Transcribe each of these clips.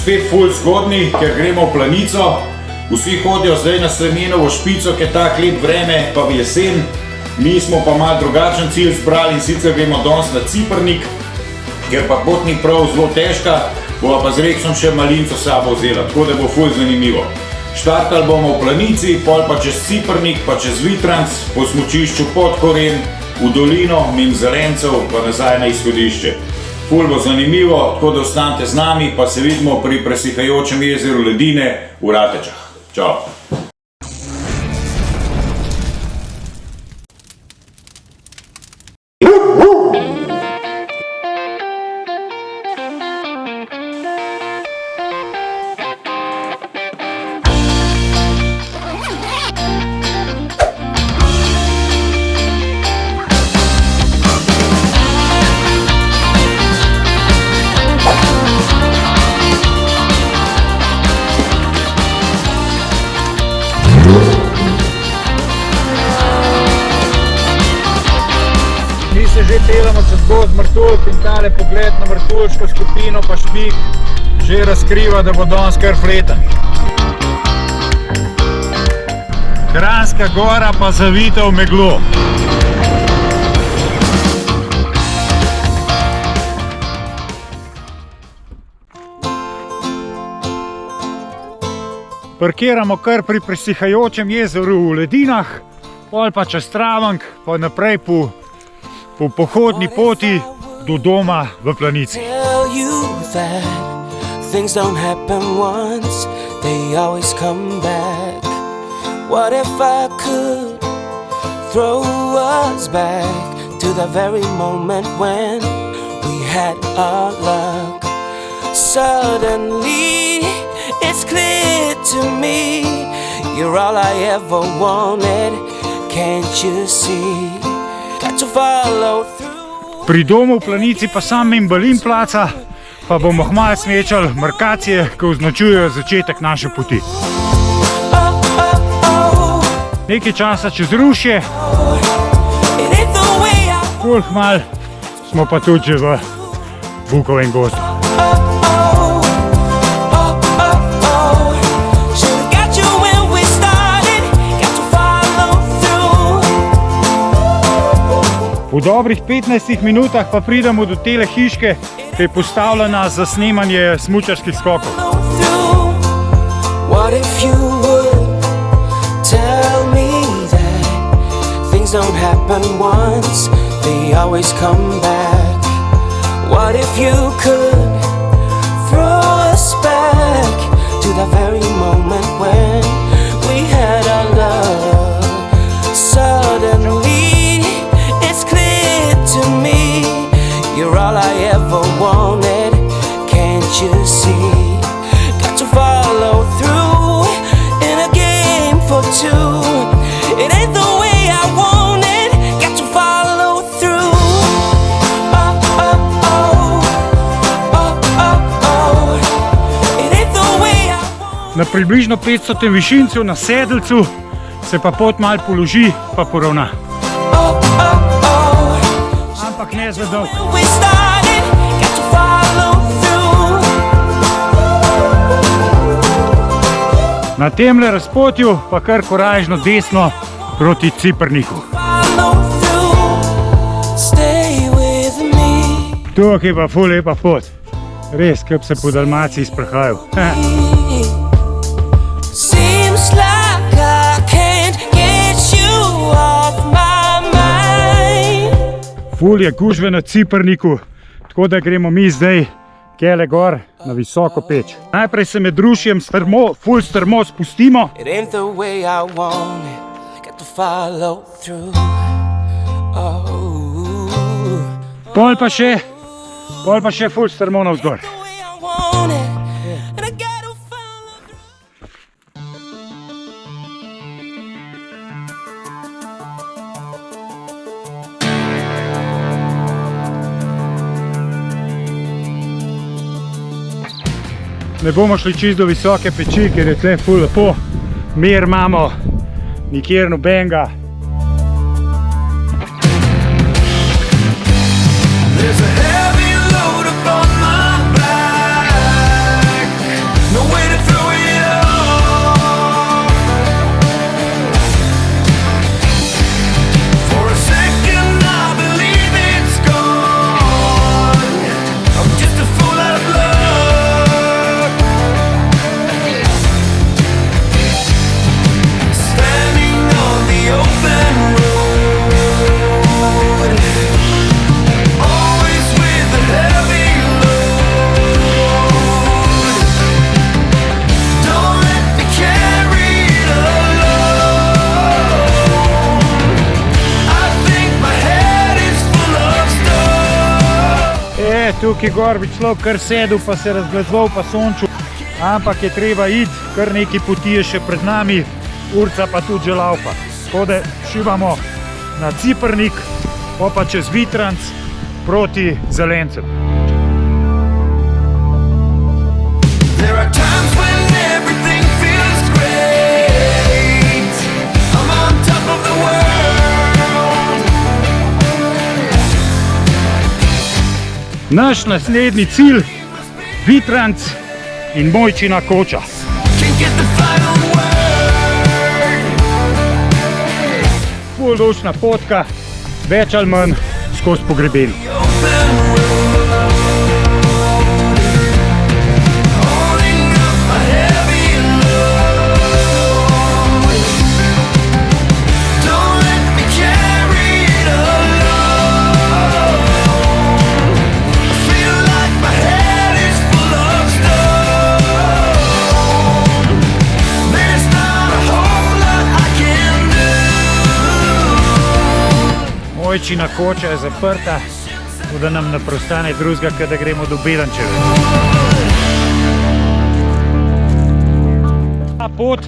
spet ful zgodni, ker gremo v Planico. Vsi hodijo zdaj na Slemenovo Špico, ker je tak lep vreme, pa v jesen. Mi smo pa malo drugačen cilj zbrali in sicer gremo danes na Cipernik, ker pa pot ni prav zelo težka, bova pa z Reksom še malinco sabo vzela, tako da bo ful zanimivo. Štartali bomo v Planici, pol pa čez Cipernik, pa čez Vitranc, po smučišču pod Koren, v dolino, mimo Zelencev, pa nazaj na izhodišče. Ful bo zanimivo, tako da ostanite z nami, pa se vidimo pri presihajočem jezeru Ledine v Ratečah. Čau! Mi se že pelamo čez gozd Martuljk in tale pogled na Martuljško skupino pa Špik že razkriva, da bo danes kar fleten. Kranjska gora pa zavita v meglo. Parkiramo kar pri presihajočem jezeru v Ledinah, pol pa čez Travank, pa naprej po pohodni poti do doma v Planici. Things don't happen once, they always come back. What if I could throw us back to the very moment when we had our luck? Suddenly it's clear to me, you're all I ever wanted, can't you see? Got to follow through. Pri domu v Planici pa sam Mimbalin placa, pa bomo hmalo smečali markacije, ki označujejo začetek naše poti. Nekaj časa čez Rušje, ful hmalo smo pa tudi že v Bukovem gozdu. V dobrih 15 minutah pa pridemo do tele hiške, ki je postavljena za snemanje smučarskih skokov. What if you would tell me that things don't happen once, they always come back? What if you could throw us back to the very moment when we had our love? Suddenly to me, you're all I ever wanted, can't you see? Got to follow through in a game for two. It ain't the way I want it, got to follow through. Oh, oh, oh, oh, oh, oh. It ain't the way I want it. Na približno 500 višincu na Sedlcu se pa pot malo položi pa poravna. Ne za dolg. Na temle razpotju pa kar korajžno desno proti Ciperniku. Tukaj je pa ful lepa pot. Res, kot se po Dalmaciji sprehajal. Ful je gužve na Ciperniku, tako da gremo mi zdaj kele gor na visoko peč. Najprej se med Rušjem ful strmo spustimo. Pol pa še ful strmo navzgor. Ne bomo šli čisto do visoke peči, ker je tle ful lepo. Mir imamo, nikjer nobenega. tukaj gor bi človek kar sedel, pa se razgledoval, pa sončil. Ampak je treba iti, kar nekaj poti je še pred nami, urca pa tudi že laufa. Tako da šibamo na Cipernik, pa čez Vitranc proti Zelencem. There are times when everything feels great. I'm on top of the world. Naš naslednji cilj, Vitranc in Mojčina koča. Can't get the final word. Fuldočna potka, več ali manj skozi pogrebeno. Open road. Holding up a heavy load. Don't let me carry it alone. I feel like my head is full of stone. There's not a whole lot I can do. Mojčina koča je zaprta, tako da nam ne preostane drugega, kot da gremo do Belančeve. Ta pot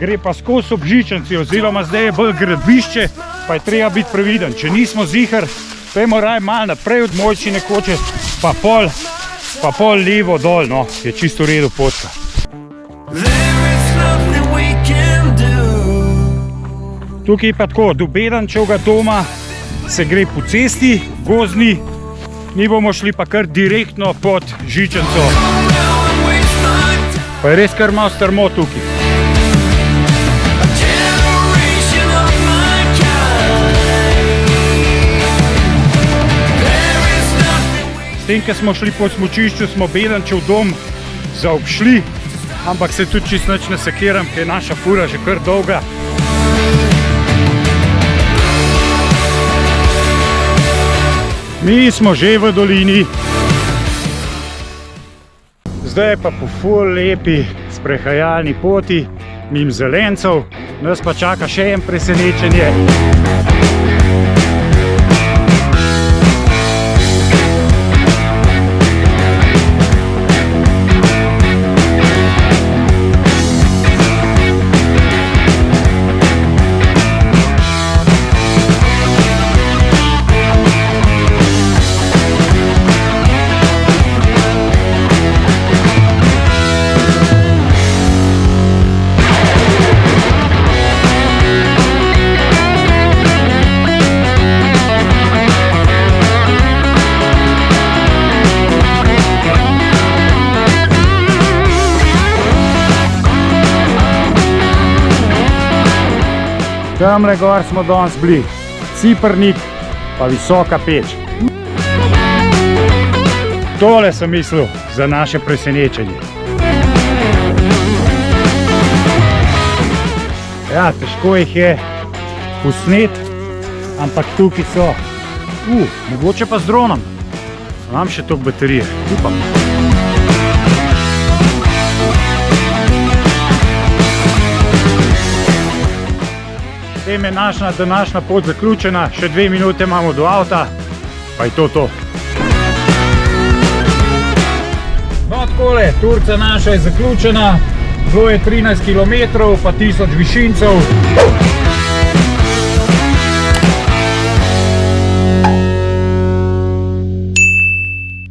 gre pa skozi Obžičanci, oziroma zdaj je bolj gradbišče, pa je treba biti previden. Če nismo ziher, pojmo raje malo naprej od Mojčine koče, pa pol levo dol, no, je čisto v redu potka. There is nothing we can do. Tukaj pa tako, do Belančevega doma se gre po cesti, gozdni, mi bomo šli pa kar direktno pod Žičanco. Now and waste my time. Pa je res kar malo strmo tukaj. A generation of mankind. There is nothing we S tem, ko smo šli po smučišču, smo Belančev dom zaobšli, ampak se tudi čisto nič ne sekiram, ker je naša fura že kar dolga. Mi smo že v dolini. Zdaj je pa po ful lepi sprehajalni poti mimo Zelencev, nas pa čaka še en presenečenje. Tamle gor smo danes bili, Cipernik pa Visoka Peč. Tole sem mislil za naše presenečenje. Ja, težko jih je posnet, ampak tukaj so. Mogoče pa z dronom. Imam še toliko baterije, upam. S tem je naša današnja pot zaključena, še 2 minute imamo do avta, pa je to. No takole, turca naša je zaključena, bilo je 13 km, pa 1000 višincev.